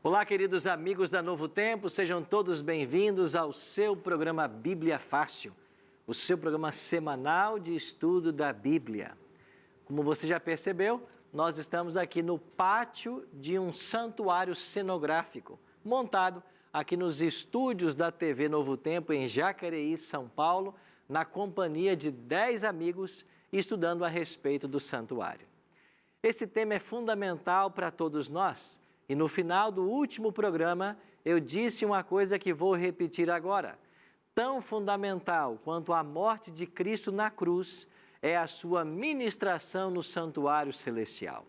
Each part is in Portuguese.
Olá, queridos amigos da Novo Tempo, sejam todos bem-vindos ao seu programa Bíblia Fácil, o seu programa semanal de estudo da Bíblia. Como você já percebeu, nós estamos aqui no pátio de um santuário cenográfico, montado aqui nos estúdios da TV Novo Tempo, em Jacareí, São Paulo, na companhia de 10 amigos, estudando a respeito do santuário. Esse tema é fundamental para todos nós. E no final do último programa, eu disse uma coisa que vou repetir agora. Tão fundamental quanto a morte de Cristo na cruz é a sua ministração no santuário celestial.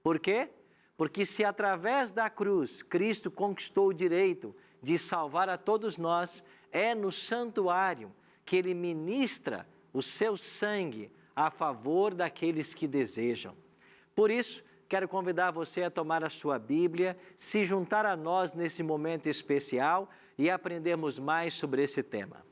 Por quê? Porque se através da cruz Cristo conquistou o direito de salvar a todos nós, é no santuário que Ele ministra o seu sangue a favor daqueles que desejam. Por isso, quero convidar você a tomar a sua Bíblia, se juntar a nós nesse momento especial e aprendermos mais sobre esse tema.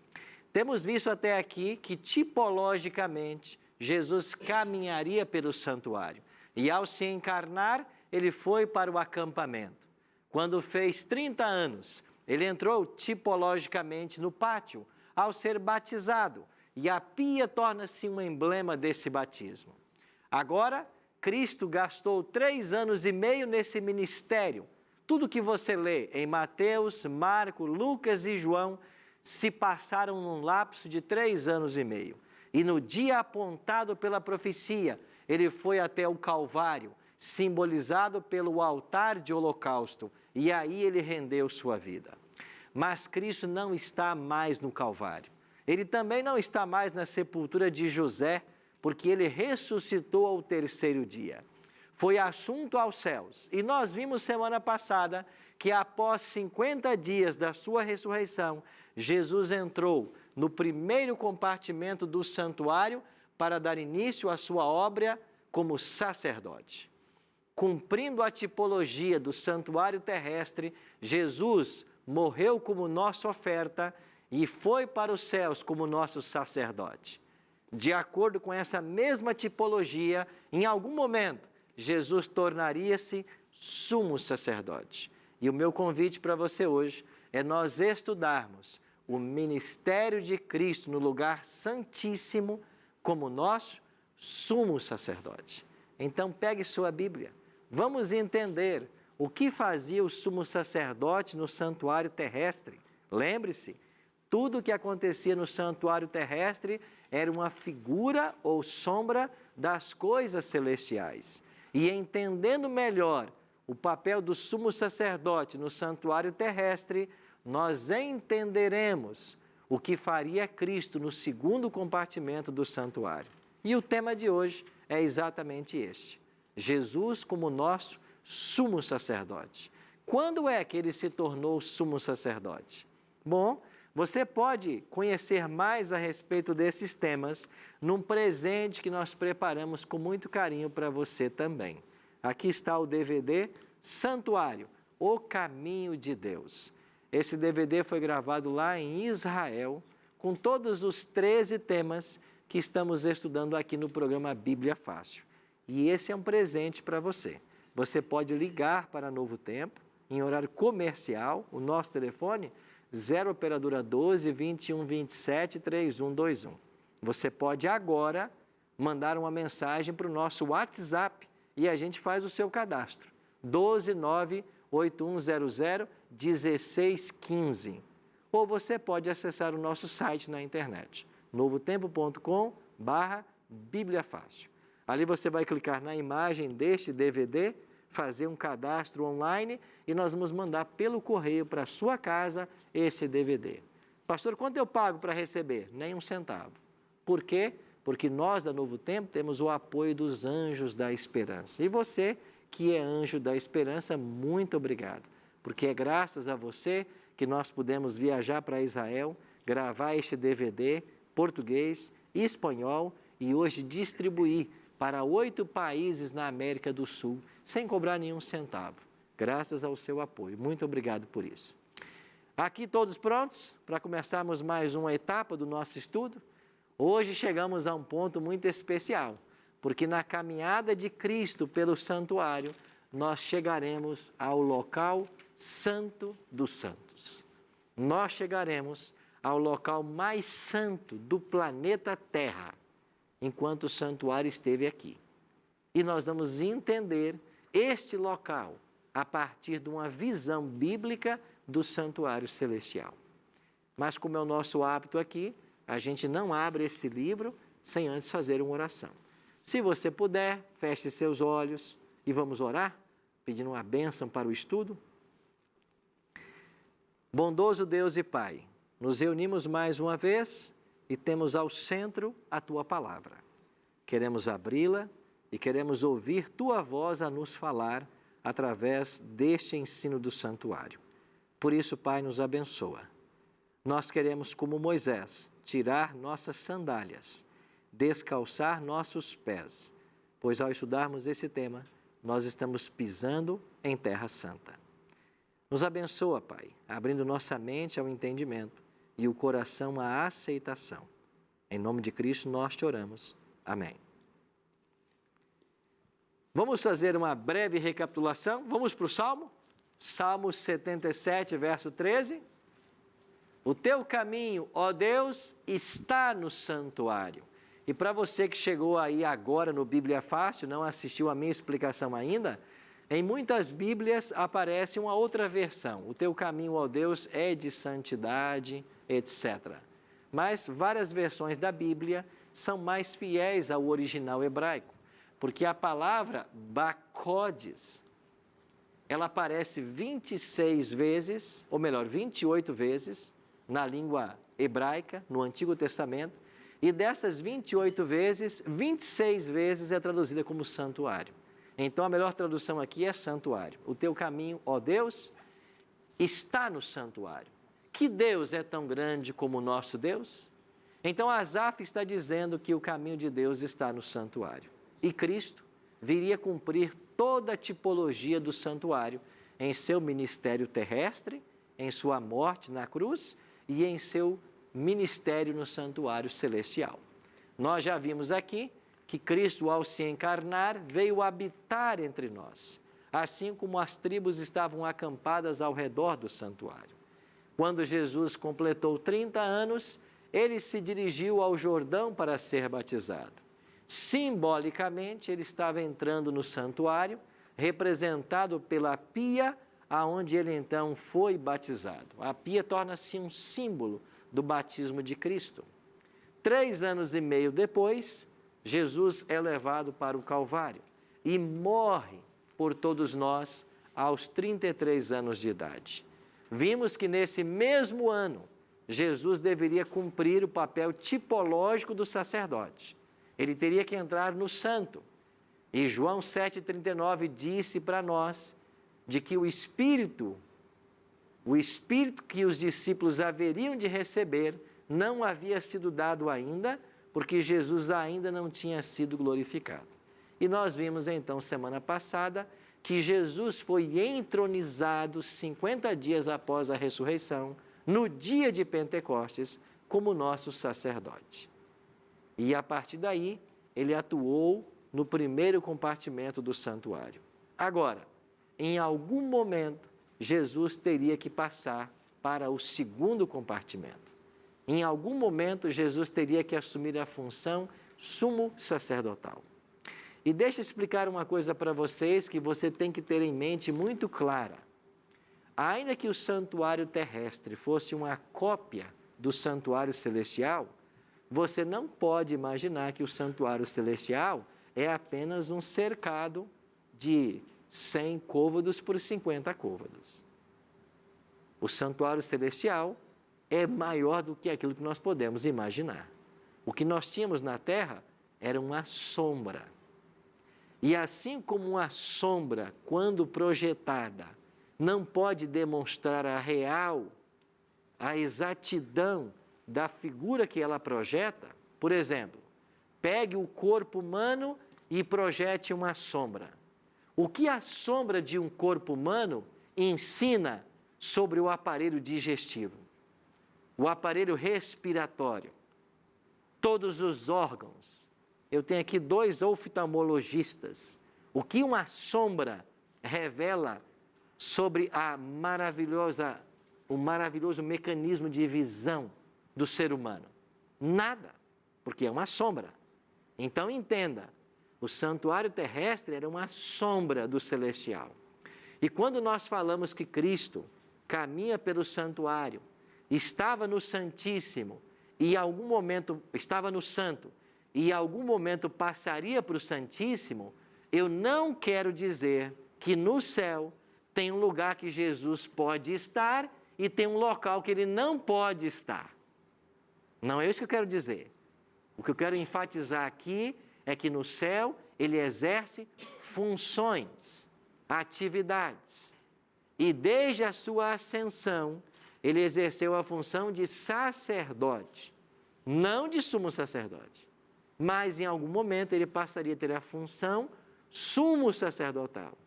Temos visto até aqui que, tipologicamente, Jesus caminharia pelo santuário e, ao se encarnar, ele foi para o acampamento. Quando fez 30 anos, ele entrou tipologicamente no pátio ao ser batizado e a pia torna-se um emblema desse batismo. Agora, Cristo gastou 3 anos e meio nesse ministério. Tudo que você lê em Mateus, Marcos, Lucas e João se passaram num lapso de 3 anos e meio. E no dia apontado pela profecia, ele foi até o Calvário, simbolizado pelo altar de holocausto, e aí ele rendeu sua vida. Mas Cristo não está mais no Calvário. Ele também não está mais na sepultura de José, porque ele ressuscitou ao 3º dia. Foi assunto aos céus. E nós vimos semana passada que após 50 dias da sua ressurreição, Jesus entrou no primeiro compartimento do santuário para dar início à sua obra como sacerdote. Cumprindo a tipologia do santuário terrestre, Jesus morreu como nossa oferta e foi para os céus como nosso sacerdote. De acordo com essa mesma tipologia, em algum momento, Jesus tornaria-se sumo sacerdote. E o meu convite para você hoje é nós estudarmos o ministério de Cristo no lugar santíssimo como nosso sumo sacerdote. Então, pegue sua Bíblia. Vamos entender o que fazia o sumo sacerdote no santuário terrestre. Lembre-se, tudo o que acontecia no santuário terrestre era uma figura ou sombra das coisas celestiais. E entendendo melhor o papel do sumo sacerdote no santuário terrestre, nós entenderemos o que faria Cristo no segundo compartimento do santuário. E o tema de hoje é exatamente este: Jesus como nosso sumo sacerdote. Quando é que ele se tornou sumo sacerdote? Bom, você pode conhecer mais a respeito desses temas num presente que nós preparamos com muito carinho para você também. Aqui está o DVD Santuário, o Caminho de Deus. Esse DVD foi gravado lá em Israel, com todos os 13 temas que estamos estudando aqui no programa Bíblia Fácil. E esse é um presente para você. Você pode ligar para Novo Tempo, em horário comercial, o nosso telefone 0 operadora 12 21 27 3121. Você pode agora mandar uma mensagem para o nosso WhatsApp e a gente faz o seu cadastro. 12 9 8100 1615. Ou você pode acessar o nosso site na internet, novotempo.com/Bíblia Fácil. Ali você vai clicar na imagem deste DVD, fazer um cadastro online e nós vamos mandar pelo correio para a sua casa esse DVD. Pastor, quanto eu pago para receber? Nem um centavo. Por quê? Porque nós da Novo Tempo temos o apoio dos Anjos da Esperança. E você, que é Anjo da Esperança, muito obrigado. Porque é graças a você que nós pudemos viajar para Israel, gravar este DVD, português, espanhol e hoje distribuir para 8 países na América do Sul, sem cobrar nenhum centavo, graças ao seu apoio. Muito obrigado por isso. Aqui todos prontos para começarmos mais uma etapa do nosso estudo? Hoje chegamos a um ponto muito especial, porque na caminhada de Cristo pelo santuário, nós chegaremos ao local santo dos santos. Nós chegaremos ao local mais santo do planeta Terra, enquanto o santuário esteve aqui. E nós vamos entender este local a partir de uma visão bíblica do santuário celestial. Mas como é o nosso hábito aqui, a gente não abre esse livro sem antes fazer uma oração. Se você puder, feche seus olhos e vamos orar, pedindo uma bênção para o estudo. Bondoso Deus e Pai, nos reunimos mais uma vez e temos ao centro a Tua palavra. Queremos abri-la e queremos ouvir Tua voz a nos falar através deste ensino do santuário. Por isso, Pai, nos abençoa. Nós queremos, como Moisés, tirar nossas sandálias, descalçar nossos pés, pois ao estudarmos esse tema, nós estamos pisando em terra santa. Nos abençoa, Pai, abrindo nossa mente ao entendimento e o coração à aceitação. Em nome de Cristo nós te oramos. Amém. Vamos fazer uma breve recapitulação. Vamos para o Salmo? Salmo 77, verso 13. O teu caminho, ó Deus, está no santuário. E para você que chegou aí agora no Bíblia Fácil, não assistiu a minha explicação ainda, em muitas Bíblias aparece uma outra versão. O teu caminho, ó Deus, é de santidade, etc. Mas várias versões da Bíblia são mais fiéis ao original hebraico, porque a palavra bacodes, ela aparece 26 vezes, ou melhor, 28 vezes, na língua hebraica, no Antigo Testamento, e dessas 28 vezes, 26 vezes é traduzida como santuário. Então, a melhor tradução aqui é santuário. O teu caminho, ó Deus, está no santuário. Que Deus é tão grande como o nosso Deus? Então, Asaf está dizendo que o caminho de Deus está no santuário. E Cristo viria cumprir toda a tipologia do santuário em seu ministério terrestre, em sua morte na cruz e em seu ministério no santuário celestial. Nós já vimos aqui que Cristo, ao se encarnar, veio habitar entre nós, assim como as tribos estavam acampadas ao redor do santuário. Quando Jesus completou 30 anos, ele se dirigiu ao Jordão para ser batizado. Simbolicamente, ele estava entrando no santuário, representado pela pia, aonde ele então foi batizado. A pia torna-se um símbolo do batismo de Cristo. 3 anos e meio depois, Jesus é levado para o Calvário e morre por todos nós aos 33 anos de idade. Vimos que nesse mesmo ano, Jesus deveria cumprir o papel tipológico do sacerdote. Ele teria que entrar no santo. E João 7,39 disse para nós de que o Espírito que os discípulos haveriam de receber não havia sido dado ainda, porque Jesus ainda não tinha sido glorificado. E nós vimos então semana passada que Jesus foi entronizado 50 dias após a ressurreição, no dia de Pentecostes, como nosso sacerdote. E a partir daí, ele atuou no primeiro compartimento do santuário. Agora, em algum momento, Jesus teria que passar para o segundo compartimento. Em algum momento, Jesus teria que assumir a função sumo sacerdotal. E deixa eu explicar uma coisa para vocês que você tem que ter em mente muito clara. Ainda que o santuário terrestre fosse uma cópia do santuário celestial, você não pode imaginar que o santuário celestial é apenas um cercado de 100 côvados por 50 côvados. O santuário celestial é maior do que aquilo que nós podemos imaginar. O que nós tínhamos na terra era uma sombra. E assim como uma sombra, quando projetada, não pode demonstrar a exatidão da figura que ela projeta, por exemplo, pegue o corpo humano e projete uma sombra. O que a sombra de um corpo humano ensina sobre o aparelho digestivo, o aparelho respiratório, todos os órgãos? Eu tenho aqui 2 oftalmologistas. O que uma sombra revela sobre o maravilhoso mecanismo de visão do ser humano? Nada, porque é uma sombra. Então entenda, o santuário terrestre era uma sombra do celestial. E quando nós falamos que Cristo caminha pelo santuário, estava no Santíssimo, e em algum momento estava no Santo, e em algum momento passaria para o Santíssimo, eu não quero dizer que no céu tem um lugar que Jesus pode estar e tem um local que ele não pode estar. Não é isso que eu quero dizer. O que eu quero enfatizar aqui é que no céu ele exerce funções, atividades. E desde a sua ascensão, ele exerceu a função de sacerdote, não de sumo sacerdote. Mas em algum momento ele passaria a ter a função sumo sacerdotal.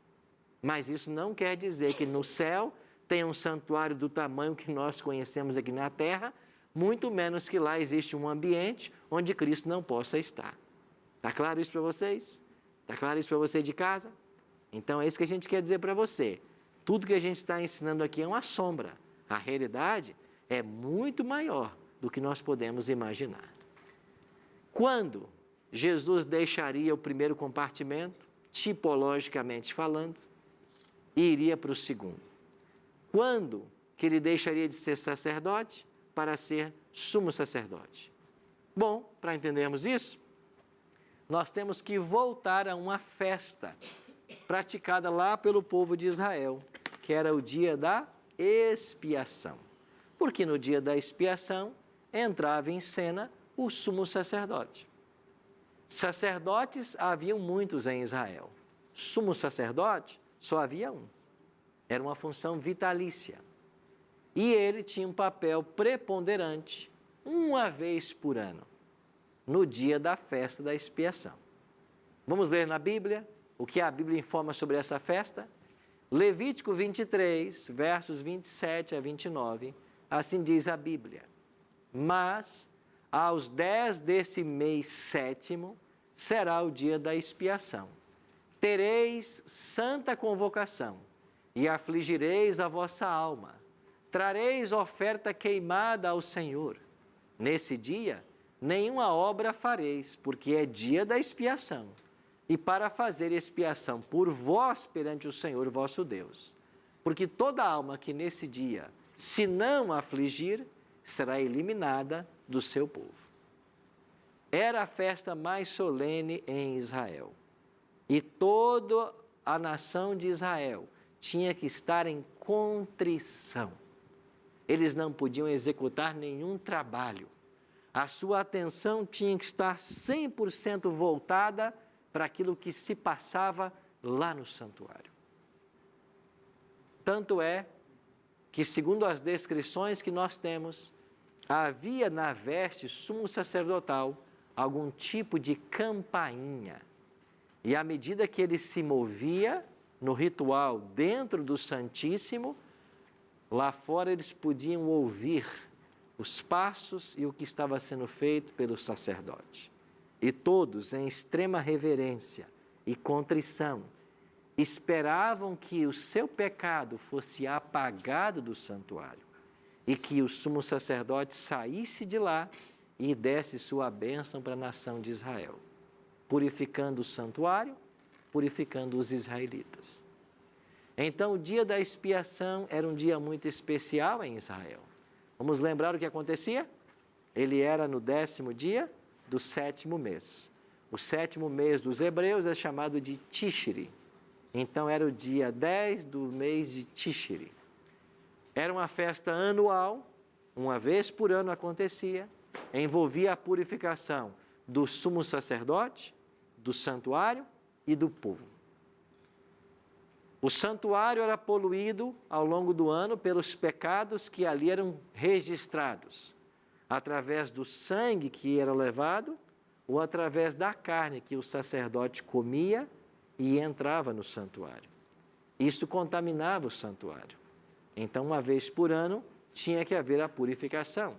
Mas isso não quer dizer que no céu tem um santuário do tamanho que nós conhecemos aqui na terra, muito menos que lá existe um ambiente onde Cristo não possa estar. Está claro isso para vocês? Está claro isso para você de casa? Então é isso que a gente quer dizer para você. Tudo que a gente está ensinando aqui é uma sombra. A realidade é muito maior do que nós podemos imaginar. Quando Jesus deixaria o primeiro compartimento, tipologicamente falando, e iria para o segundo? Quando que ele deixaria de ser sacerdote para ser sumo sacerdote? Bom, para entendermos isso, nós temos que voltar a uma festa praticada lá pelo povo de Israel, que era o dia da expiação. Porque no dia da expiação entrava em cena o sumo sacerdote. Sacerdotes haviam muitos em Israel. Sumo sacerdote só havia um. Era uma função vitalícia. E ele tinha um papel preponderante uma vez por ano, no dia da festa da expiação. Vamos ler na Bíblia o que a Bíblia informa sobre essa festa? Levítico 23, versos 27 a 29, assim diz a Bíblia: mas aos 10 desse mês sétimo será o dia da expiação. Tereis santa convocação e afligireis a vossa alma. Trareis oferta queimada ao Senhor. Nesse dia, nenhuma obra fareis, porque é dia da expiação, e para fazer expiação por vós perante o Senhor vosso Deus. Porque toda alma que nesse dia se não afligir, será eliminada do seu povo. Era a festa mais solene em Israel. E toda a nação de Israel tinha que estar em contrição. Eles não podiam executar nenhum trabalho. A sua atenção tinha que estar 100% voltada para aquilo que se passava lá no santuário. Tanto é que, segundo as descrições que nós temos, havia na veste sumo sacerdotal algum tipo de campainha. E à medida que ele se movia no ritual dentro do Santíssimo, lá fora eles podiam ouvir os passos e o que estava sendo feito pelo sacerdote. E todos, em extrema reverência e contrição, esperavam que o seu pecado fosse apagado do santuário e que o sumo sacerdote saísse de lá e desse sua bênção para a nação de Israel, purificando o santuário, purificando os israelitas. Então, o dia da expiação era um dia muito especial em Israel. Vamos lembrar o que acontecia? Ele era no 10º dia do 7º mês. O 7º mês dos hebreus é chamado de Tishri. Então, era o dia 10 do mês de Tishri. Era uma festa anual, uma vez por ano acontecia, envolvia a purificação do sumo sacerdote, do santuário e do povo. O santuário era poluído ao longo do ano pelos pecados que ali eram registrados, através do sangue que era levado ou através da carne que o sacerdote comia e entrava no santuário. Isto contaminava o santuário. Então, uma vez por ano, tinha que haver a purificação.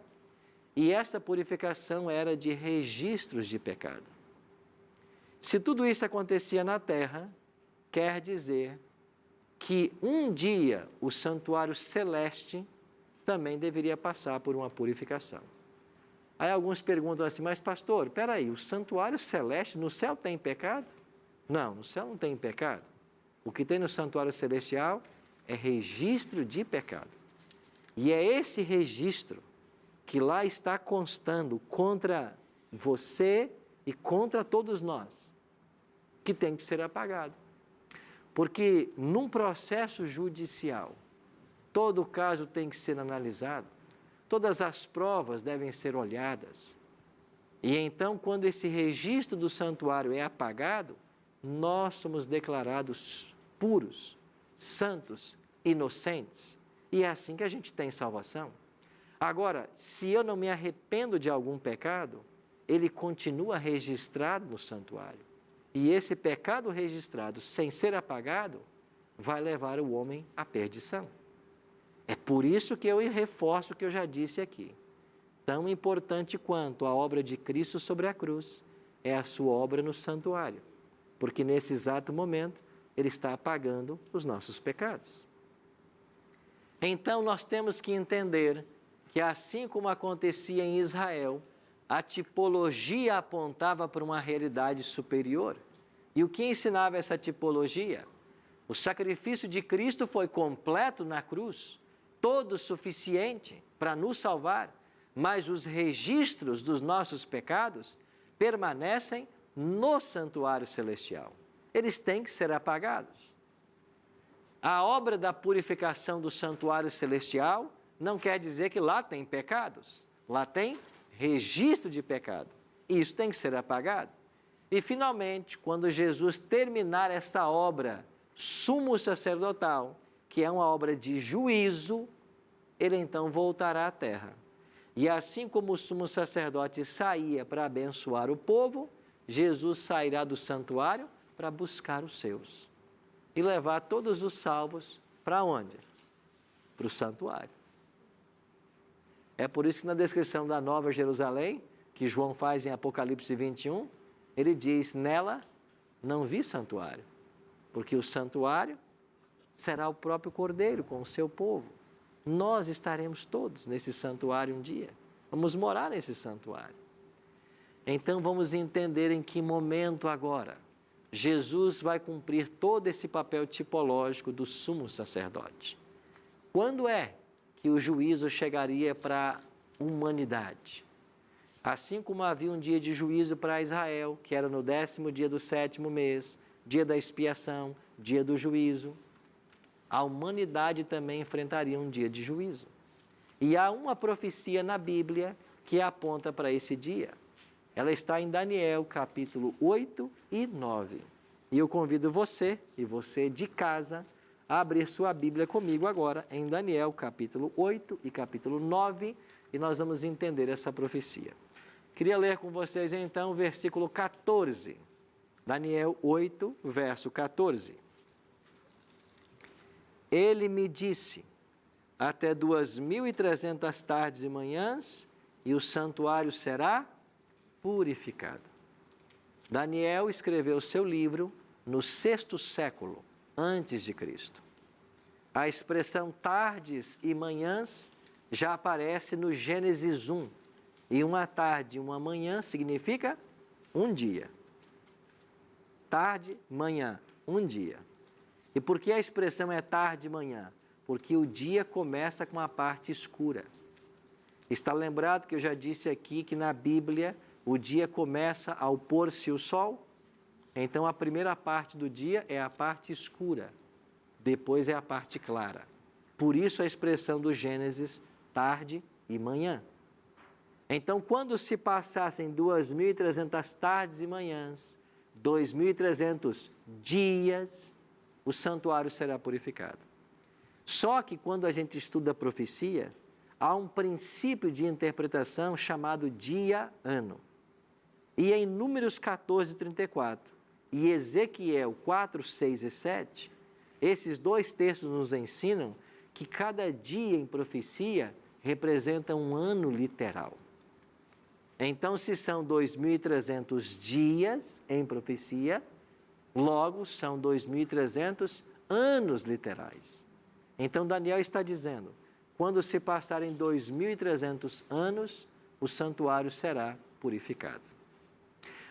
E essa purificação era de registros de pecado. Se tudo isso acontecia na terra, quer dizer que um dia o santuário celeste também deveria passar por uma purificação. Aí alguns perguntam assim, mas pastor, peraí, o santuário celeste no céu tem pecado? Não, no céu não tem pecado. O que tem no santuário celestial é registro de pecado. E é esse registro que lá está constando contra você e contra todos nós, que tem que ser apagado. Porque num processo judicial, todo caso tem que ser analisado, todas as provas devem ser olhadas. E então, quando esse registro do santuário é apagado, nós somos declarados puros, santos, inocentes. E é assim que a gente tem salvação. Agora, se eu não me arrependo de algum pecado, ele continua registrado no santuário. E esse pecado registrado, sem ser apagado, vai levar o homem à perdição. É por isso que eu reforço o que eu já disse aqui. Tão importante quanto a obra de Cristo sobre a cruz é a sua obra no santuário, porque nesse exato momento ele está apagando os nossos pecados. Então nós temos que entender que assim como acontecia em Israel, a tipologia apontava para uma realidade superior. E o que ensinava essa tipologia? O sacrifício de Cristo foi completo na cruz, todo suficiente para nos salvar, mas os registros dos nossos pecados permanecem no santuário celestial. Eles têm que ser apagados. A obra da purificação do santuário celestial não quer dizer que lá tem pecados, lá tem registro de pecado. Isso tem que ser apagado. E, finalmente, quando Jesus terminar esta obra sumo sacerdotal, que é uma obra de juízo, ele então voltará à terra. E assim como o sumo sacerdote saía para abençoar o povo, Jesus sairá do santuário para buscar os seus e levar todos os salvos para onde? Para o santuário. É por isso que na descrição da Nova Jerusalém, que João faz em Apocalipse 21, ele diz, nela não vi santuário, porque o santuário será o próprio Cordeiro com o seu povo. Nós estaremos todos nesse santuário um dia, vamos morar nesse santuário. Então vamos entender em que momento agora Jesus vai cumprir todo esse papel tipológico do sumo sacerdote. Quando é que o juízo chegaria para a humanidade? Assim como havia um dia de juízo para Israel, que era no 10º dia do 7º mês, dia da expiação, dia do juízo, a humanidade também enfrentaria um dia de juízo. E há uma profecia na Bíblia que aponta para esse dia. Ela está em Daniel, capítulo 8 e 9. E eu convido você, e você de casa, a abrir sua Bíblia comigo agora em Daniel, capítulo 8 e capítulo 9, e nós vamos entender essa profecia. Queria ler com vocês então o versículo 14. Daniel 8, verso 14. Ele me disse, até 2.300 tardes e manhãs, e o santuário será purificado. Daniel escreveu seu livro no 6º século antes de Cristo. A expressão tardes e manhãs já aparece no Gênesis 1. E uma tarde e uma manhã significa um dia. Tarde, manhã, um dia. E por que a expressão é tarde e manhã? Porque o dia começa com a parte escura. Está lembrado que eu já disse aqui que na Bíblia o dia começa ao pôr-se o sol? Então a primeira parte do dia é a parte escura, depois é a parte clara. Por isso a expressão do Gênesis, tarde e manhã. Então quando se passassem 2.300 tardes e manhãs, 2.300 dias, o santuário será purificado. Só que quando a gente estuda a profecia, há um princípio de interpretação chamado dia-ano. E em Números 14, 34 e Ezequiel 4, 6 e 7, esses dois textos nos ensinam que cada dia em profecia representa um ano literal. Então, se são 2.300 dias em profecia, logo são 2.300 anos literais. Então Daniel está dizendo, quando se passarem 2.300 anos, o santuário será purificado.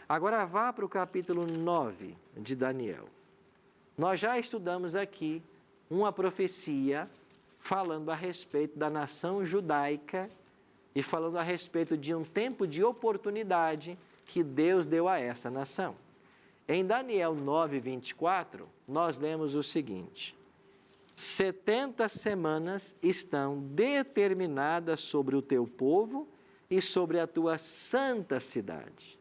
Agora vá para o capítulo 9 de Daniel. Nós já estudamos aqui uma profecia falando a respeito da nação judaica e falando a respeito de um tempo de oportunidade que Deus deu a essa nação. Em Daniel 9, 24, nós lemos o seguinte: 70 semanas estão determinadas sobre o teu povo e sobre a tua santa cidade.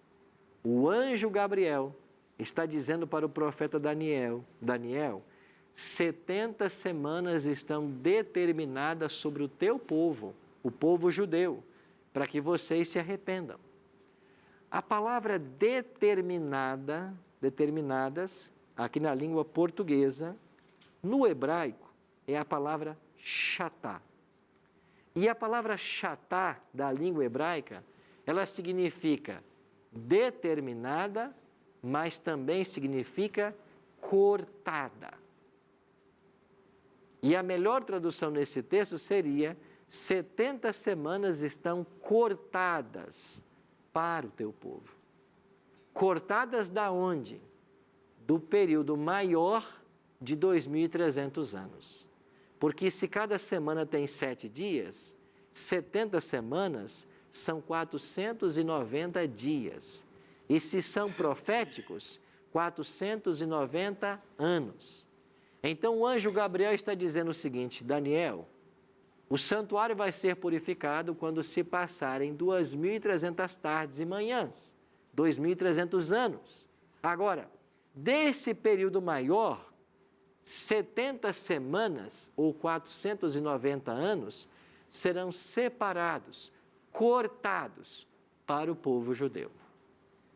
O anjo Gabriel está dizendo para o profeta Daniel, 70 semanas estão determinadas sobre o teu povo, o povo judeu, para que vocês se arrependam. A palavra determinadas, aqui na língua portuguesa, no hebraico, é a palavra shatá. E a palavra shatá da língua hebraica, ela significa determinada, mas também significa cortada. E a melhor tradução nesse texto seria: 70 semanas estão cortadas para o teu povo. Cortadas da onde? Do período maior de 2.300 anos. Porque se cada semana tem 7 dias, 70 semanas são 490 dias. E se são proféticos, 490 anos. Então o anjo Gabriel está dizendo o seguinte: Daniel, o santuário vai ser purificado quando se passarem 2.300 tardes e manhãs, 2.300 anos. Agora, desse período maior, 70 semanas ou 490 anos serão separados, cortados para o povo judeu.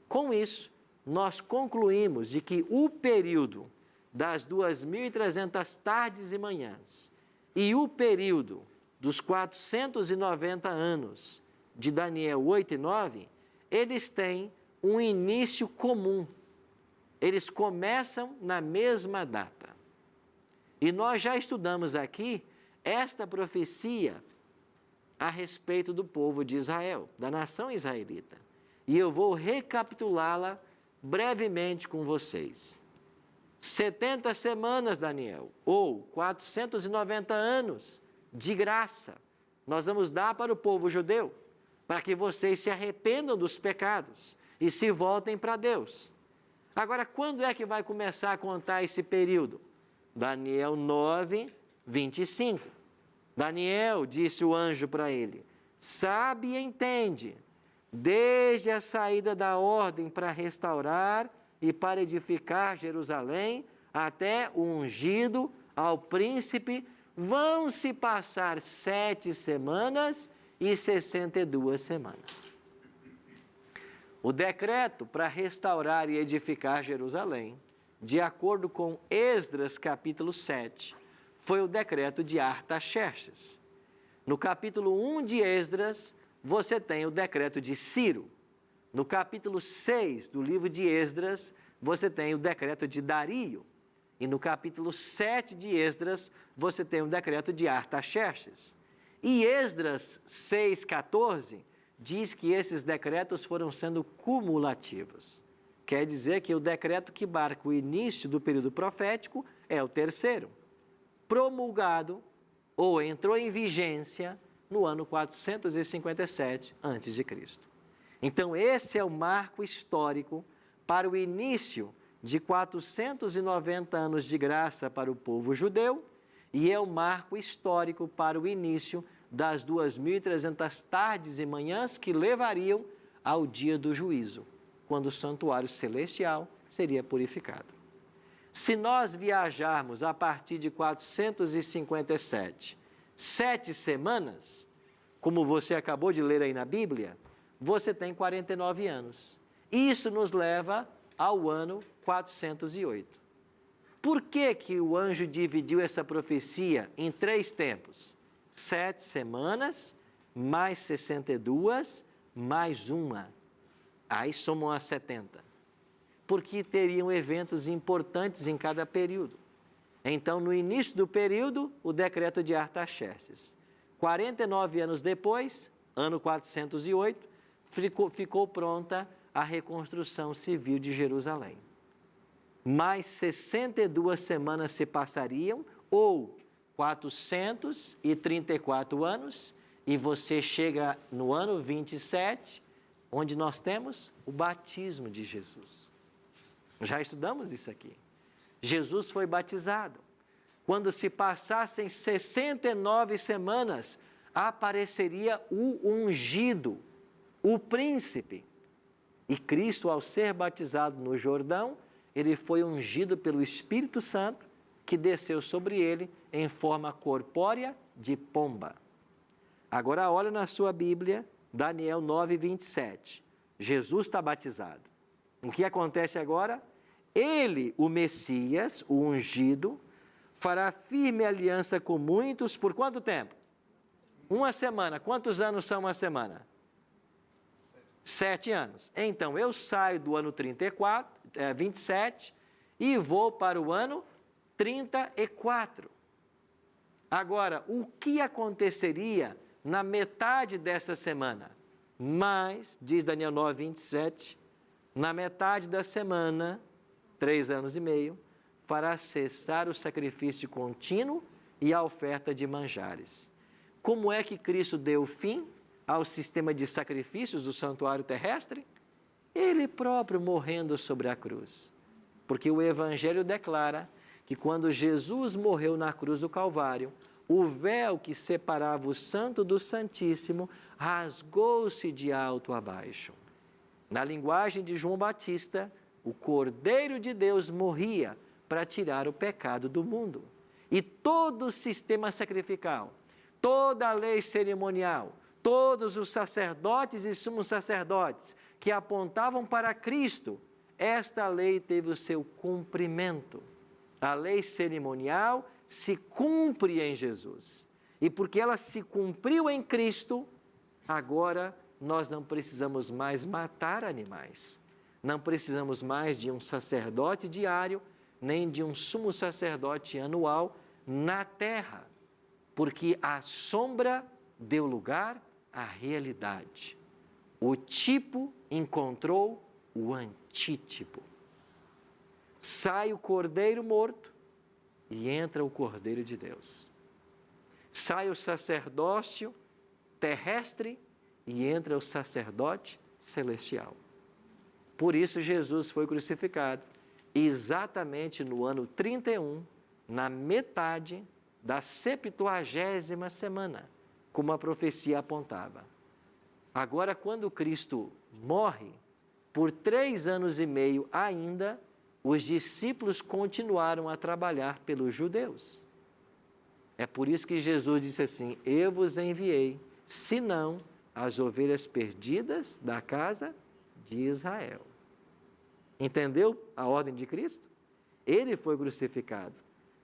Com isso, nós concluímos de que o período das 2.300 tardes e manhãs e o período dos 490 anos de Daniel 8 e 9, eles têm um início comum. Eles começam na mesma data. E nós já estudamos aqui esta profecia a respeito do povo de Israel, da nação israelita. E eu vou recapitulá-la brevemente com vocês. 70 semanas, Daniel, ou 490 anos de graça, nós vamos dar para o povo judeu, para que vocês se arrependam dos pecados e se voltem para Deus. Agora, quando é que vai começar a contar esse período? Daniel 9, 25. Daniel, disse o anjo para ele, sabe e entende, desde a saída da ordem para restaurar e para edificar Jerusalém, até o ungido ao príncipe, vão se passar 7 semanas e 62 semanas. O decreto para restaurar e edificar Jerusalém, de acordo com Esdras capítulo 7, foi o decreto de Artaxerxes. No capítulo 1 de Esdras, você tem o decreto de Ciro. No capítulo 6 do livro de Esdras, você tem o decreto de Dario. E no capítulo 7 de Esdras, você tem o decreto de Artaxerxes. E Esdras 6,14 diz que esses decretos foram sendo cumulativos. Quer dizer que o decreto que marca o início do período profético é o terceiro, promulgado ou entrou em vigência no ano 457 a.C. Então, esse é o marco histórico para o início de 490 anos de graça para o povo judeu e é o marco histórico para o início das 2.300 tardes e manhãs que levariam ao dia do juízo, quando o santuário celestial seria purificado. Se nós viajarmos a partir de 457, 7 semanas, como você acabou de ler aí na Bíblia, você tem 49 anos. Isso nos leva ao ano 408. Por que que o anjo dividiu essa profecia em 3 tempos? 7 semanas, mais 62, mais uma. Aí somam as 70. Porque teriam eventos importantes em cada período. Então, no início do período, o decreto de Artaxerxes. 49 anos depois, ano 408, ficou pronta a reconstrução civil de Jerusalém. Mais 62 semanas se passariam, ou 434 anos, e você chega no ano 27, onde nós temos o batismo de Jesus. Já estudamos isso aqui. Jesus foi batizado. Quando se passassem 69 semanas, apareceria o ungido, o príncipe. E Cristo, ao ser batizado no Jordão, ele foi ungido pelo Espírito Santo, que desceu sobre ele em forma corpórea de pomba. Agora olha na sua Bíblia, Daniel 9, 27. Jesus está batizado. O que acontece agora? Ele, o Messias, o ungido, fará firme aliança com muitos por quanto tempo? Uma semana. Quantos anos são uma semana? 7 anos. Então, eu saio do ano 27 e vou para o ano 34. Agora, o que aconteceria na metade dessa semana? Mas, diz Daniel 9, 27, na metade da semana, 3 anos e meio, fará cessar o sacrifício contínuo e a oferta de manjares. Como é que Cristo deu fim ao sistema de sacrifícios do santuário terrestre? Ele próprio morrendo sobre a cruz. Porque o Evangelho declara que quando Jesus morreu na cruz do Calvário, o véu que separava o Santo do Santíssimo rasgou-se de alto a baixo. Na linguagem de João Batista, o Cordeiro de Deus morria para tirar o pecado do mundo. E todo o sistema sacrificial, toda a lei cerimonial, todos os sacerdotes e sumos sacerdotes que apontavam para Cristo, esta lei teve o seu cumprimento. A lei cerimonial se cumpre em Jesus. E porque ela se cumpriu em Cristo, agora nós não precisamos mais matar animais. Não precisamos mais de um sacerdote diário, nem de um sumo sacerdote anual na terra, porque a sombra deu lugar à realidade. O tipo encontrou o antítipo. Sai o cordeiro morto e entra o Cordeiro de Deus. Sai o sacerdócio terrestre e entra o sacerdote celestial. Por isso Jesus foi crucificado exatamente no ano 31, na metade da 70ª semana, como a profecia apontava. Agora, quando Cristo morre, por 3 anos e meio ainda, os discípulos continuaram a trabalhar pelos judeus. É por isso que Jesus disse assim: eu vos enviei, senão as ovelhas perdidas da casa de Israel. Entendeu a ordem de Cristo? Ele foi crucificado,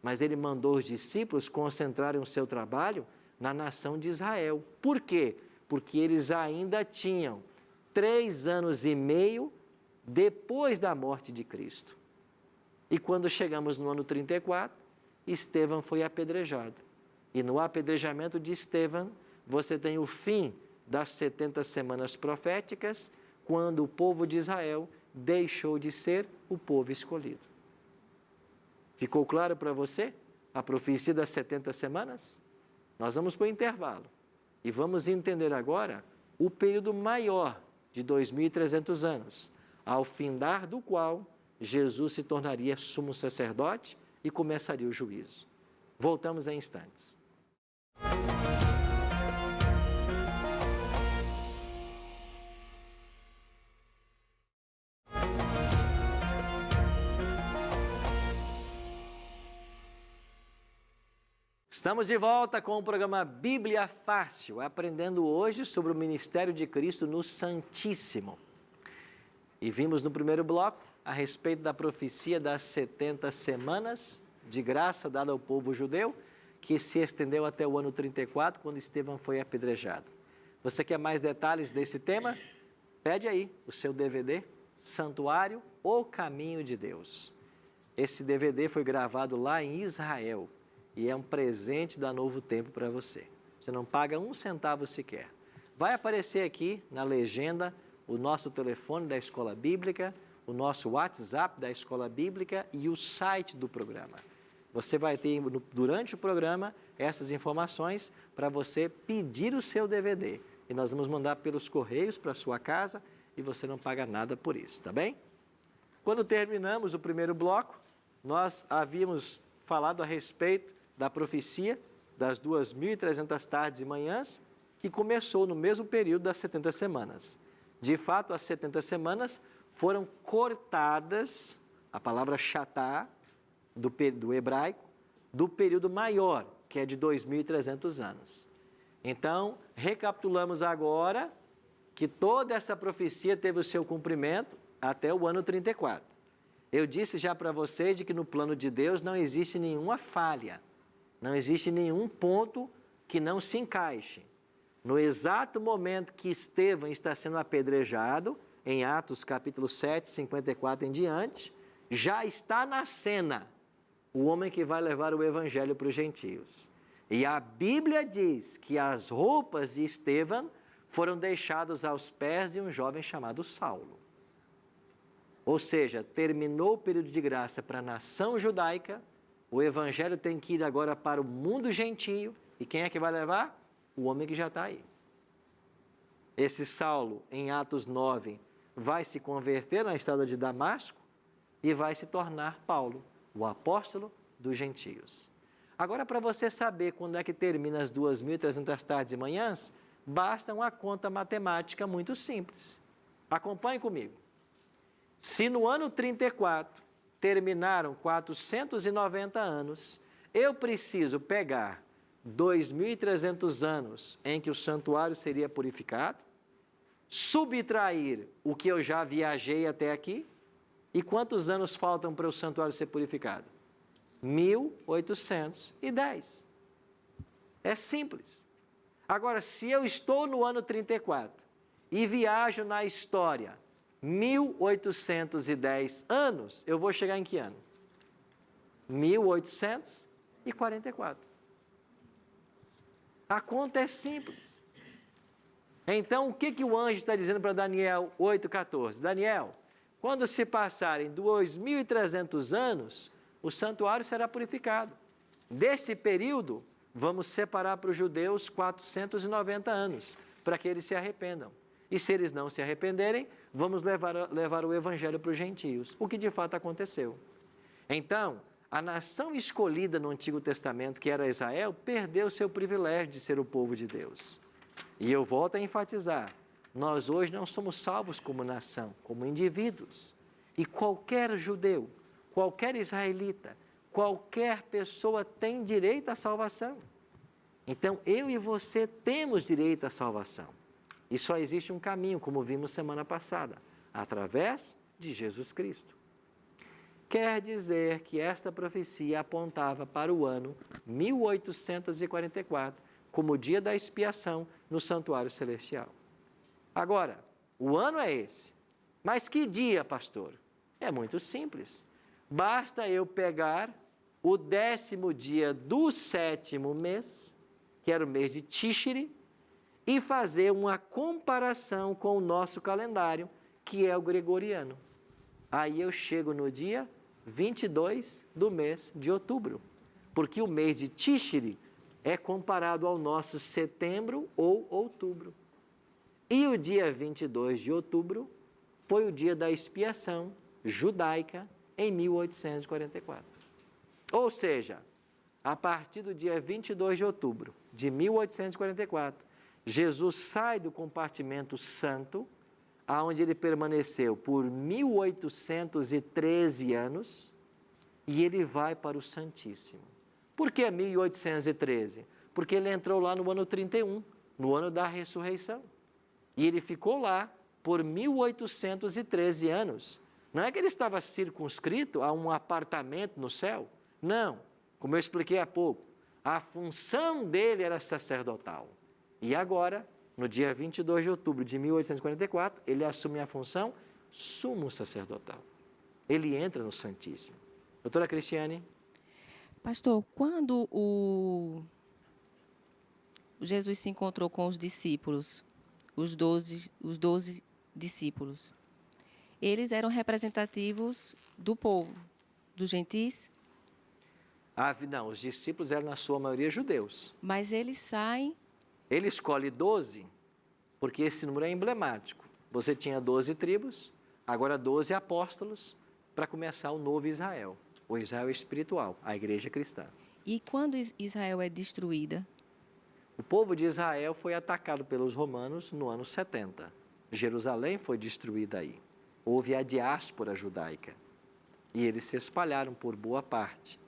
mas ele mandou os discípulos concentrarem o seu trabalho na nação de Israel. Por quê? Porque eles ainda tinham 3 anos e meio depois da morte de Cristo. E quando chegamos no ano 34, Estevão foi apedrejado. E no apedrejamento de Estevão, você tem o fim das 70 semanas proféticas, quando o povo de Israel deixou de ser o povo escolhido. Ficou claro para você a profecia das 70 semanas? Nós vamos para o intervalo e vamos entender agora o período maior de 2.300 anos, ao findar do qual Jesus se tornaria sumo sacerdote e começaria o juízo. Voltamos em instantes. Estamos de volta com o programa Bíblia Fácil, aprendendo hoje sobre o ministério de Cristo no Santíssimo. E vimos no primeiro bloco a respeito da profecia das 70 semanas de graça dada ao povo judeu, que se estendeu até o ano 34, quando Estevão foi apedrejado. Você quer mais detalhes desse tema? Pede aí o seu DVD, Santuário, O Caminho de Deus. Esse DVD foi gravado lá em Israel e é um presente da Novo Tempo para você. Você não paga um centavo sequer. Vai aparecer aqui na legenda o nosso telefone da Escola Bíblica, o nosso WhatsApp da Escola Bíblica e o site do programa. Você vai ter, durante o programa, essas informações para você pedir o seu DVD. E nós vamos mandar pelos correios para a sua casa e você não paga nada por isso, tá bem? Quando terminamos o primeiro bloco, nós havíamos falado a respeito da profecia das 2.300 tardes e manhãs, que começou no mesmo período das 70 semanas. De fato, as 70 semanas foram cortadas, a palavra shatá, do hebraico, do período maior, que é de 2.300 anos. Então, recapitulamos agora que toda essa profecia teve o seu cumprimento até o ano 34. Eu disse já para vocês de que no plano de Deus não existe nenhuma falha, não existe nenhum ponto que não se encaixe. No exato momento que Estevão está sendo apedrejado, em Atos capítulo 7, 54 em diante, já está na cena o homem que vai levar o evangelho para os gentios. E a Bíblia diz que as roupas de Estevão foram deixadas aos pés de um jovem chamado Saulo. Ou seja, terminou o período de graça para a nação judaica, o evangelho tem que ir agora para o mundo gentio, e quem é que vai levar? O homem que já está aí. Esse Saulo, em Atos 9, vai se converter na estrada de Damasco e vai se tornar Paulo, o apóstolo dos gentios. Agora, para você saber quando é que termina as 2.300 tardes e manhãs, basta uma conta matemática muito simples. Acompanhe comigo. Se no ano 34 terminaram 490 anos, eu preciso pegar 2.300 anos em que o santuário seria purificado, subtrair o que eu já viajei até aqui, e quantos anos faltam para o santuário ser purificado? 1.810. É simples. Agora, se eu estou no ano 34 e viajo na história 1.810 anos, eu vou chegar em que ano? 1844. A conta é simples. Então, o que o anjo está dizendo para Daniel 8,14? Daniel, quando se passarem 2.300 anos, o santuário será purificado. Desse período, vamos separar para os judeus 490 anos, para que eles se arrependam. E se eles não se arrependerem, vamos levar o evangelho para os gentios, o que de fato aconteceu. Então, a nação escolhida no Antigo Testamento, que era Israel, perdeu seu privilégio de ser o povo de Deus. E eu volto a enfatizar, nós hoje não somos salvos como nação, como indivíduos. E qualquer judeu, qualquer israelita, qualquer pessoa tem direito à salvação. Então, eu e você temos direito à salvação. E só existe um caminho, como vimos semana passada, através de Jesus Cristo. Quer dizer que esta profecia apontava para o ano 1844, como o dia da expiação no santuário celestial. Agora, o ano é esse. Mas que dia, pastor? É muito simples. Basta eu pegar o 10º dia do 7º mês, que era o mês de Tishri, e fazer uma comparação com o nosso calendário, que é o gregoriano. Aí eu chego no dia 22 do mês de outubro, porque o mês de Tishri é comparado ao nosso setembro ou outubro. E o dia 22 de outubro foi o dia da expiação judaica em 1844. Ou seja, a partir do dia 22 de outubro de 1844, Jesus sai do compartimento santo, aonde ele permaneceu por 1813 anos, e ele vai para o Santíssimo. Por que 1813? Porque ele entrou lá no ano 31, no ano da ressurreição. E ele ficou lá por 1813 anos. Não é que ele estava circunscrito a um apartamento no céu. Não, como eu expliquei há pouco, a função dele era sacerdotal. E agora, no dia 22 de outubro de 1844, ele assume a função sumo sacerdotal. Ele entra no Santíssimo. Doutora Cristiane? Pastor, quando o Jesus se encontrou com os discípulos, os 12 discípulos, eles eram representativos do povo, dos gentis, Não, os discípulos eram na sua maioria judeus. mas eles saem, Ele escolhe 12 porque esse número é emblemático. Você tinha 12 tribos, agora 12 apóstolos para começar o novo Israel, o Israel espiritual, a igreja cristã. e quando Israel é destruída, O povo de Israel foi atacado pelos romanos no ano 70. Jerusalém foi destruída aí. Houve a diáspora judaica e eles se espalharam por boa parte.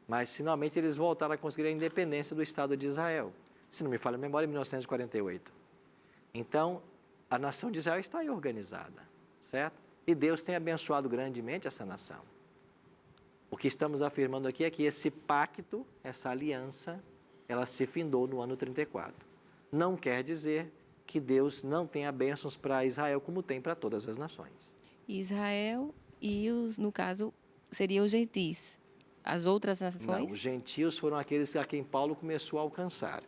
Mas finalmente eles voltaram a conseguir a independência do Estado de Israel. Se não me falha a memória, em 1948. Então, a nação de Israel está aí organizada, certo? E Deus tem abençoado grandemente essa nação. O que estamos afirmando aqui é que esse pacto, essa aliança, ela se findou no ano 34. Não quer dizer que Deus não tenha bênçãos para Israel como tem para todas as nações. Israel e, no caso, seriam os gentis, as outras nações? Não, os gentios foram aqueles a quem Paulo começou a alcançar.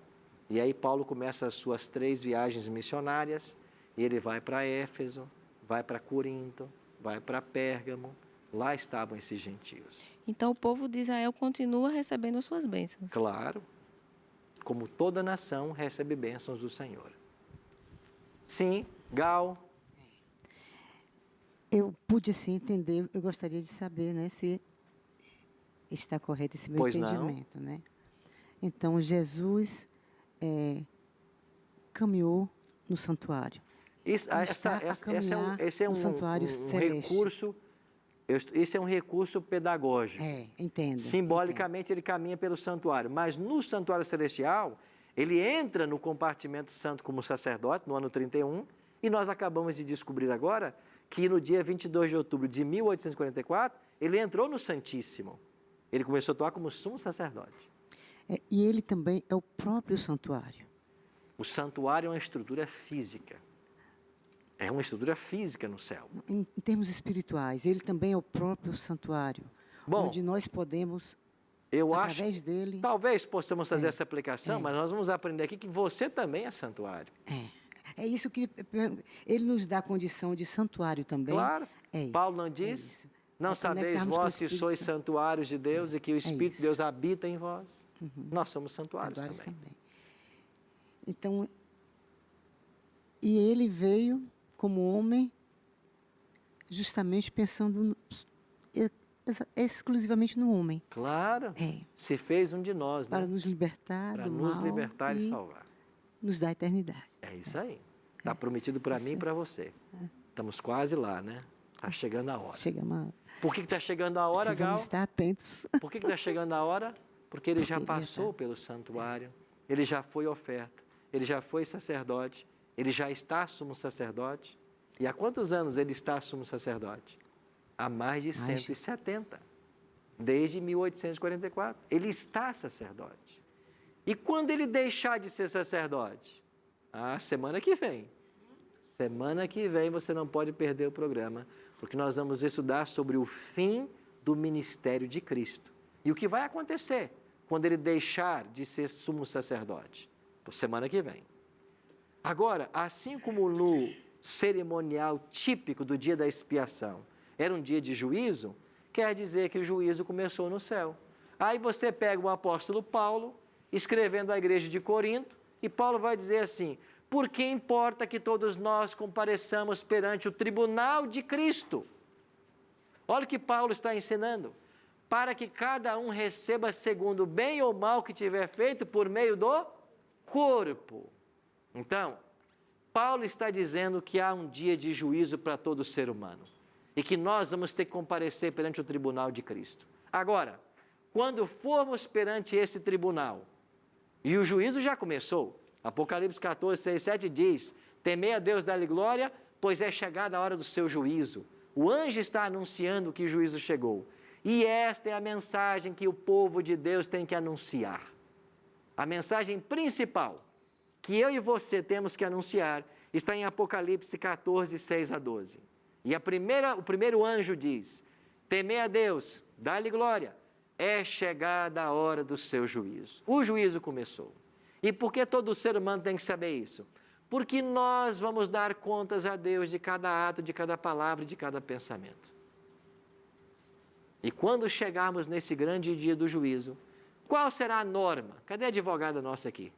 E aí Paulo começa as suas 3 viagens missionárias, e ele vai para Éfeso, vai para Corinto, vai para Pérgamo. Lá estavam esses gentios. Então, o povo de Israel continua recebendo as suas bênçãos. Claro, como toda nação recebe bênçãos do Senhor. Sim, Gal. Eu pude sim entender, eu gostaria de saber, né, se está correto esse meu Pois não. entendimento, né? Então, Jesus caminhou no santuário. Esse é um santuário celeste. recurso. Esse é um recurso pedagógico. Entendo. Simbolicamente, ele caminha pelo santuário. Mas no santuário celestial, ele entra no compartimento santo como sacerdote, no ano 31, e nós acabamos de descobrir agora que no dia 22 de outubro de 1844, ele entrou no Santíssimo. Ele começou a atuar como sumo sacerdote. E ele também é o próprio santuário. O santuário é uma estrutura física. É uma estrutura física no céu. Em termos espirituais, ele também é o próprio santuário, Bom, onde nós podemos, eu através dele... talvez possamos fazer essa aplicação, mas nós vamos aprender aqui que você também é santuário. É isso que ele nos dá a condição de santuário também. Claro. É, Paulo não diz? isso. Não sabeis vós que sois Santo. santuários de Deus e que o Espírito de isso. Deus habita em vós? Nós somos santuários também. Então, e ele veio como homem justamente pensando exclusivamente no homem. Claro. Se fez um de nós, né? Para nos libertar para do nos mal libertar e salvar. Nos dar a eternidade. É isso aí. Está prometido para mim e para você. Estamos quase lá, né? Está chegando a hora. Chegamos a... Por que está chegando a hora, Gal? Precisamos estar atentos. Por que está chegando a hora? Porque ele já passou pelo santuário, ele já foi oferta, ele já foi sacerdote, ele já está sumo sacerdote. E há quantos anos ele está sumo sacerdote? Há mais de 170. Desde 1844. Ele está sacerdote. E quando ele deixar de ser sacerdote? Semana que vem. Semana que vem você não pode perder o programa, porque nós vamos estudar sobre o fim do ministério de Cristo. E o que vai acontecer quando ele deixar de ser sumo sacerdote? Semana que vem. Agora, assim como no cerimonial típico do dia da expiação era um dia de juízo, quer dizer que o juízo começou no céu. Aí você pega o apóstolo Paulo, escrevendo à igreja de Corinto, e Paulo vai dizer assim: por que importa que todos nós compareçamos perante o tribunal de Cristo? Olha o que Paulo está ensinando. Para que cada um receba segundo o bem ou mal que tiver feito por meio do corpo. Então, Paulo está dizendo que há um dia de juízo para todo ser humano e que nós vamos ter que comparecer perante o tribunal de Cristo. Agora, quando formos perante esse tribunal, e o juízo já começou, Apocalipse 14, 6, 7 diz: temei a Deus, dá-lhe glória, pois é chegada a hora do seu juízo. O anjo está anunciando que o juízo chegou. E esta é a mensagem que o povo de Deus tem que anunciar. A mensagem principal que eu e você temos que anunciar está em Apocalipse 14, 6 a 12. E o primeiro anjo diz: temei a Deus, dá-lhe glória. É chegada a hora do seu juízo. O juízo começou. E por que todo ser humano tem que saber isso? Porque nós vamos dar contas a Deus de cada ato, de cada palavra, de cada pensamento. E quando chegarmos nesse grande dia do juízo, qual será a norma? Cadê a advogada nossa aqui?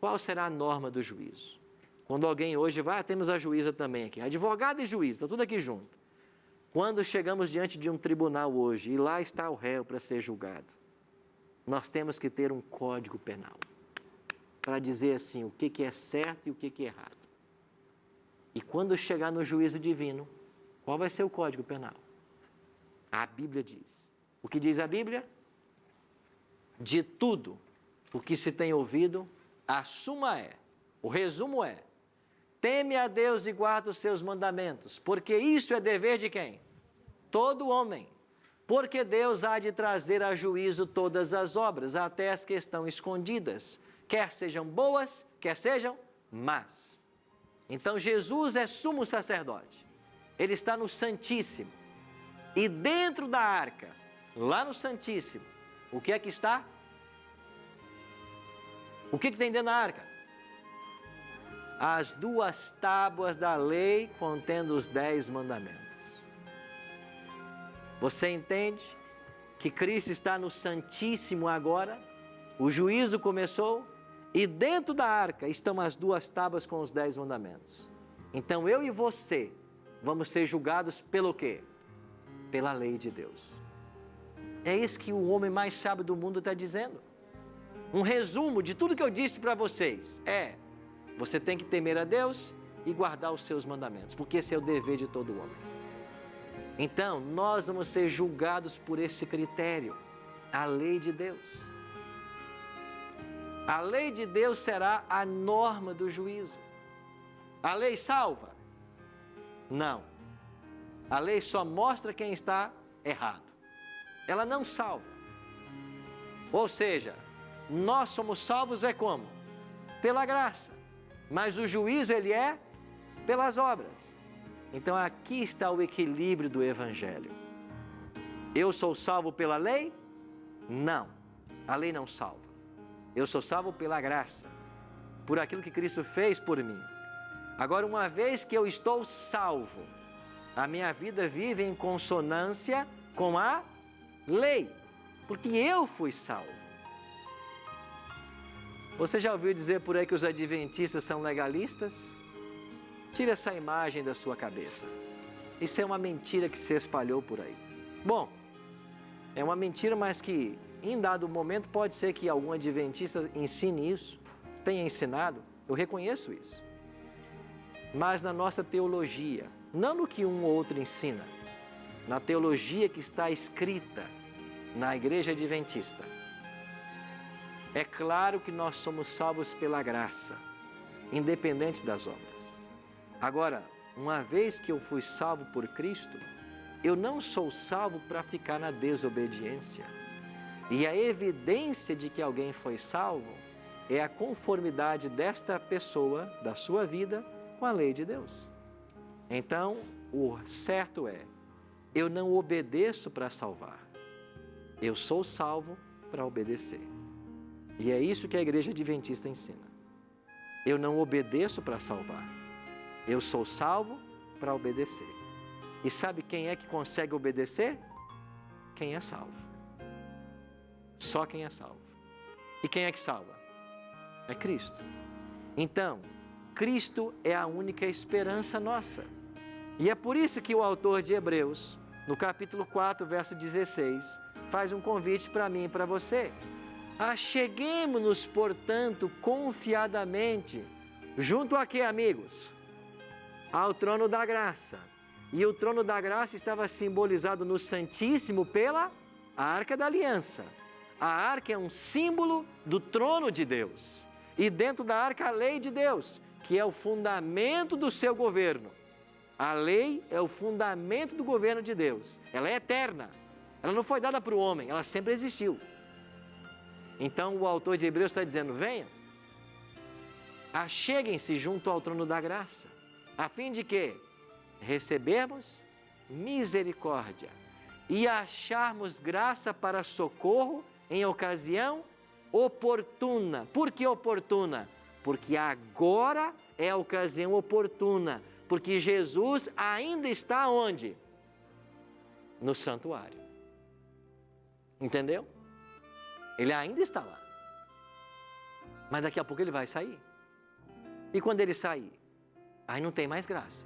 Qual será a norma do juízo? Quando alguém hoje vai, temos a juíza também aqui. Advogada e juiz, está tudo aqui junto. Quando chegamos diante de um tribunal hoje e lá está o réu para ser julgado, nós temos que ter um código penal para dizer assim o que é certo e o que é errado. E quando chegar no juízo divino, qual vai ser o código penal? A Bíblia diz. O que diz a Bíblia? De tudo o que se tem ouvido, a suma é, o resumo é: teme a Deus e guarda os seus mandamentos, porque isso é dever de quem? Todo homem. Porque Deus há de trazer a juízo todas as obras, até as que estão escondidas, quer sejam boas, quer sejam más. Então Jesus é sumo sacerdote. Ele está no Santíssimo. E dentro da arca, lá no Santíssimo, o que é que está? O que tem dentro da arca? As 2 tábuas da lei contendo os 10 mandamentos. Você entende que Cristo está no Santíssimo agora? O juízo começou e dentro da arca estão as 2 tábuas com os 10 mandamentos. Então eu e você vamos ser julgados pelo quê? Pela lei de Deus. É isso que o homem mais sábio do mundo está dizendo. Um resumo de tudo que eu disse para vocês é: você tem que temer a Deus e guardar os seus mandamentos, porque esse é o dever de todo homem. Então, nós vamos ser julgados por esse critério, a lei de Deus. A lei de Deus será a norma do juízo. A lei salva? Não. A lei só mostra quem está errado. Ela não salva. Ou seja, nós somos salvos é como? Pela graça. Mas o juízo, ele é pelas obras. Então aqui está o equilíbrio do Evangelho. Eu sou salvo pela lei? Não. A lei não salva. Eu sou salvo pela graça, por aquilo que Cristo fez por mim. Agora, uma vez que eu estou salvo, a minha vida vive em consonância com a lei, porque eu fui salvo. Você já ouviu dizer por aí que os adventistas são legalistas? Tire essa imagem da sua cabeça. Isso é uma mentira que se espalhou por aí. Bom, é uma mentira, mas que em dado momento pode ser que algum adventista ensine isso, tenha ensinado, eu reconheço isso. Mas na nossa teologia, não no que um ou outro ensina, na teologia que está escrita na Igreja Adventista, é claro que nós somos salvos pela graça, independente das obras. Agora, uma vez que eu fui salvo por Cristo, eu não sou salvo para ficar na desobediência. E a evidência de que alguém foi salvo é a conformidade desta pessoa, da sua vida, com a lei de Deus. Então, o certo é, eu não obedeço para salvar. Eu sou salvo para obedecer. E é isso que a Igreja Adventista ensina. Eu não obedeço para salvar. Eu sou salvo para obedecer. E sabe quem é que consegue obedecer? Quem é salvo. Só quem é salvo. E quem é que salva? É Cristo. Então, Cristo é a única esperança nossa. E é por isso que o autor de Hebreus, no capítulo 4, verso 16, faz um convite para mim e para você. Acheguemo-nos, portanto, confiadamente, junto a quê, amigos? Ao trono da graça. E o trono da graça estava simbolizado no Santíssimo pela Arca da Aliança. A arca é um símbolo do trono de Deus. E dentro da arca a lei de Deus, que é o fundamento do seu governo. A lei é o fundamento do governo de Deus. Ela é eterna. Ela não foi dada para o homem, ela sempre existiu. Então o autor de Hebreus está dizendo, venham, acheguem-se junto ao trono da graça, a fim de que recebermos misericórdia e acharmos graça para socorro em ocasião oportuna. Por que oportuna? Porque agora é a ocasião oportuna, porque Jesus ainda está onde? No santuário. Entendeu? Ele ainda está lá. Mas daqui a pouco ele vai sair. E quando ele sair, aí não tem mais graça.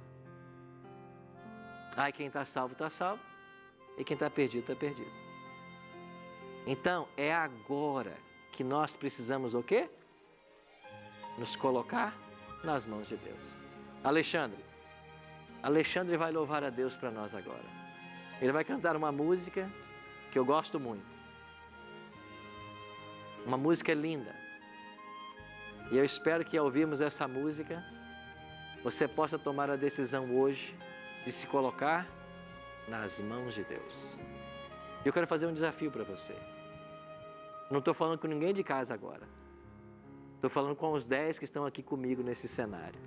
Aí quem está salvo, está salvo. E quem está perdido, está perdido. Então, é agora que nós precisamos o quê? Nos colocar nas mãos de Deus. Alexandre vai louvar a Deus para nós agora. Ele vai cantar uma música que eu gosto muito. Uma música linda. E eu espero que ao ouvirmos essa música, você possa tomar a decisão hoje de se colocar nas mãos de Deus. Eu quero fazer um desafio para você. Não estou falando com ninguém de casa agora. Estou falando com os 10 que estão aqui comigo nesse cenário.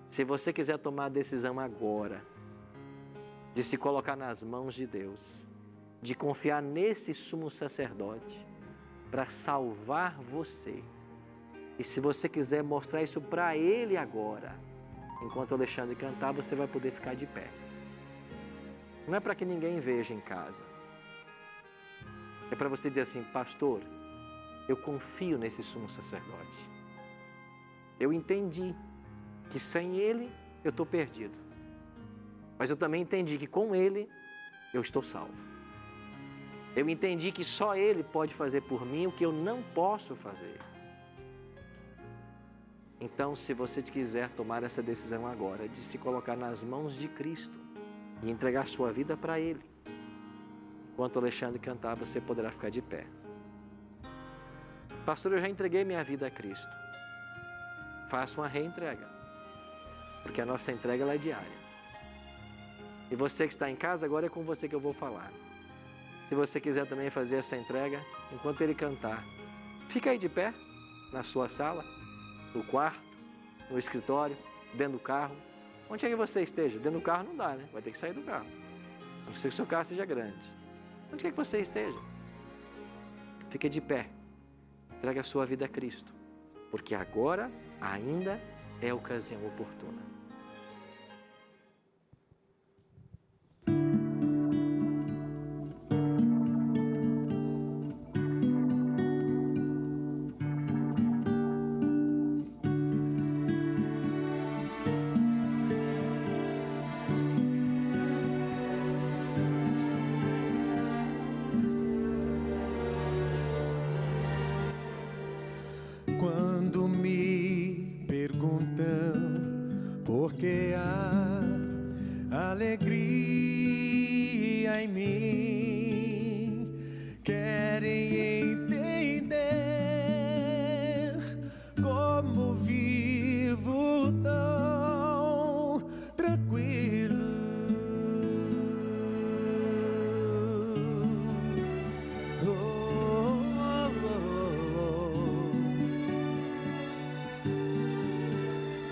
Se você quiser tomar a decisão agora, de se colocar nas mãos de Deus, de confiar nesse sumo sacerdote para salvar você, e se você quiser mostrar isso para ele agora, enquanto o Alexandre cantar, você vai poder ficar de pé. Não é para que ninguém veja em casa. É para você dizer assim: pastor, eu confio nesse sumo sacerdote. Eu entendi que sem ele eu estou perdido. Mas eu também entendi que com ele eu estou salvo. Eu entendi que só ele pode fazer por mim o que eu não posso fazer. Então, se você quiser tomar essa decisão agora, de se colocar nas mãos de Cristo e entregar sua vida para Ele, enquanto o Alexandre cantar, você poderá ficar de pé. Pastor, eu já entreguei minha vida a Cristo. Faça uma reentrega, porque a nossa entrega ela é diária. E você que está em casa, agora é com você que eu vou falar. Se você quiser também fazer essa entrega, enquanto ele cantar, fica aí de pé, na sua sala, no quarto, no escritório, dentro do carro. Onde é que você esteja? Dentro do carro não dá, né? Vai ter que sair do carro. A não ser que o seu carro seja grande. Onde é que você esteja? Fique de pé. Entregue a sua vida a Cristo. Porque agora ainda é a ocasião oportuna. Quando me perguntam por que há alegria em mim, querem entender como vivo tão tranquilo.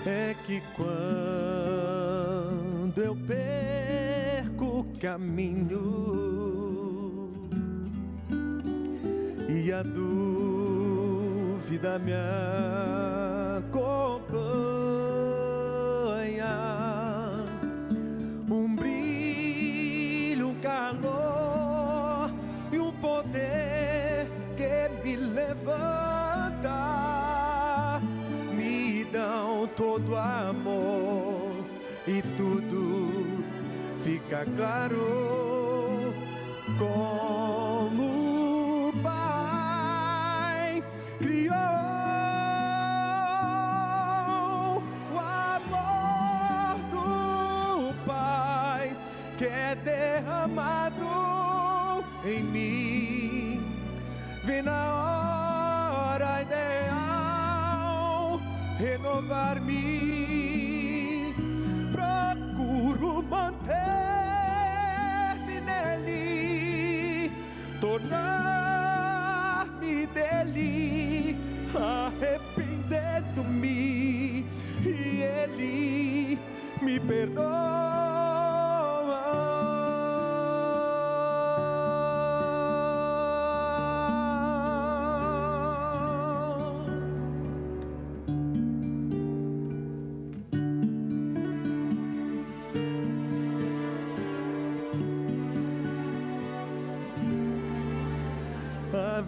É que quando eu perco o caminho e a dúvida me acompanha, um brilho, um calor e um poder que me levanta, me dão todo amor e tudo fica claro. Como o Pai criou o amor do Pai que é derramado em mim, vem na hora ideal renovar-me, procuro manter-me nele, tornar-me dele, arrependendo-me, e ele me perdoa.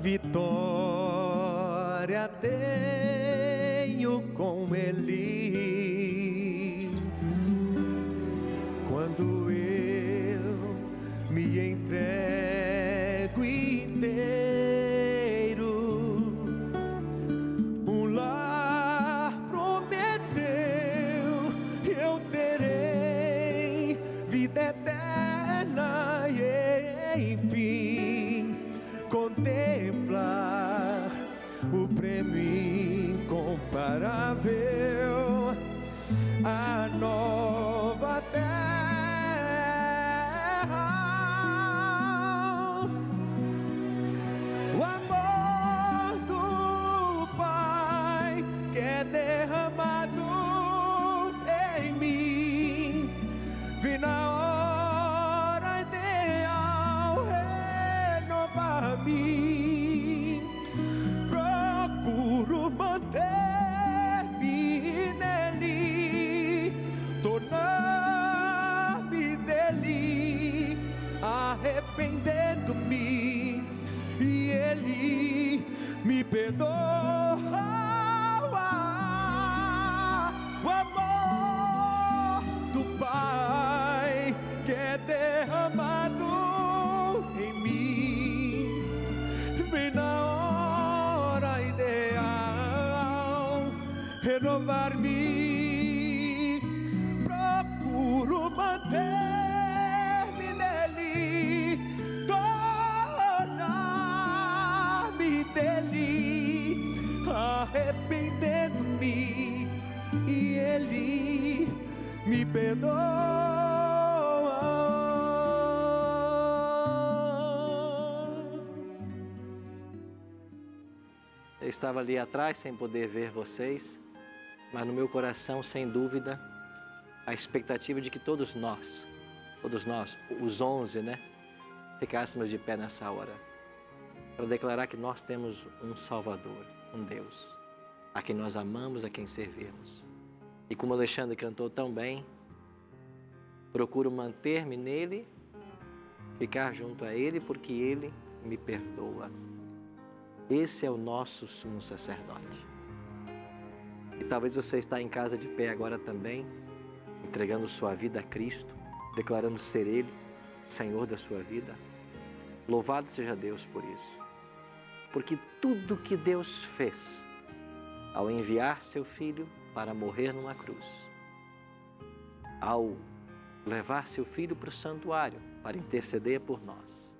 vitória tenho com Ele. Quando eu me entrego inteiro, um lar prometeu, eu terei vida eterna e enfim contemplar o prêmio incomparável, a nova terra. O amor do Pai que é derramado em mim, vi na hora ideal renovar-me. Procuro manter-me nele, tornar-me dele, arrependendo-me, e ele me perdoa. O amor do Pai que é derramado em mim, vem na hora ideal renovar-me. Procuro manter-me nele, tornar-me dele, arrependendo-me, e ele me perdoa. Eu estava ali atrás sem poder ver vocês, mas no meu coração, sem dúvida, a expectativa de que todos nós, os 11, né, ficássemos de pé nessa hora, para declarar que nós temos um Salvador, um Deus, a quem nós amamos, a quem servimos. E como o Alexandre cantou tão bem, procuro manter-me nele, ficar junto a ele, porque ele me perdoa. Esse é o nosso sumo sacerdote. E talvez você está em casa de pé agora também, entregando sua vida a Cristo, declarando ser Ele Senhor da sua vida. Louvado seja Deus por isso. Porque tudo que Deus fez ao enviar seu Filho para morrer numa cruz, ao levar seu Filho para o santuário para interceder por nós,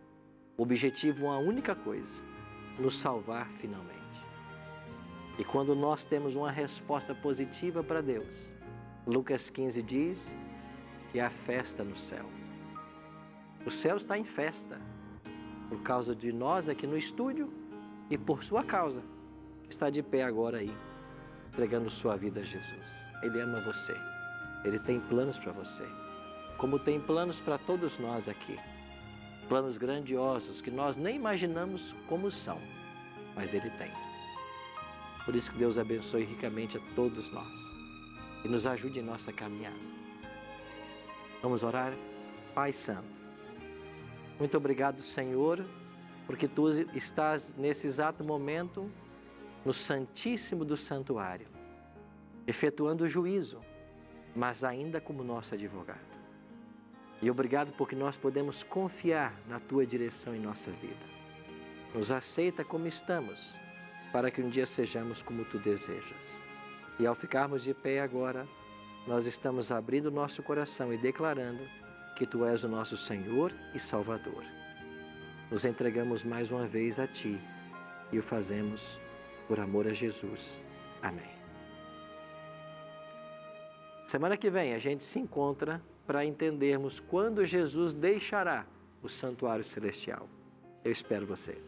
o objetivo é uma única coisa: nos salvar finalmente. E quando nós temos uma resposta positiva para Deus, Lucas 15 diz que há festa no céu. O céu está em festa por causa de nós aqui no estúdio e por sua causa, que está de pé agora aí, entregando sua vida a Jesus. Ele ama você, Ele tem planos para você, como tem planos para todos nós aqui. Planos grandiosos que nós nem imaginamos como são, mas Ele tem. Por isso que Deus abençoe ricamente a todos nós e nos ajude em nossa caminhada. Vamos orar? Pai Santo, muito obrigado, Senhor, porque Tu estás nesse exato momento no Santíssimo do Santuário, efetuando o juízo, mas ainda como nosso advogado. E obrigado porque nós podemos confiar na Tua direção em nossa vida. Nos aceita como estamos, para que um dia sejamos como Tu desejas. E ao ficarmos de pé agora, nós estamos abrindo nosso coração e declarando que Tu és o nosso Senhor e Salvador. Nos entregamos mais uma vez a Ti e o fazemos por amor a Jesus. Amém. Semana que vem a gente se encontra para entendermos quando Jesus deixará o santuário celestial. Eu espero você.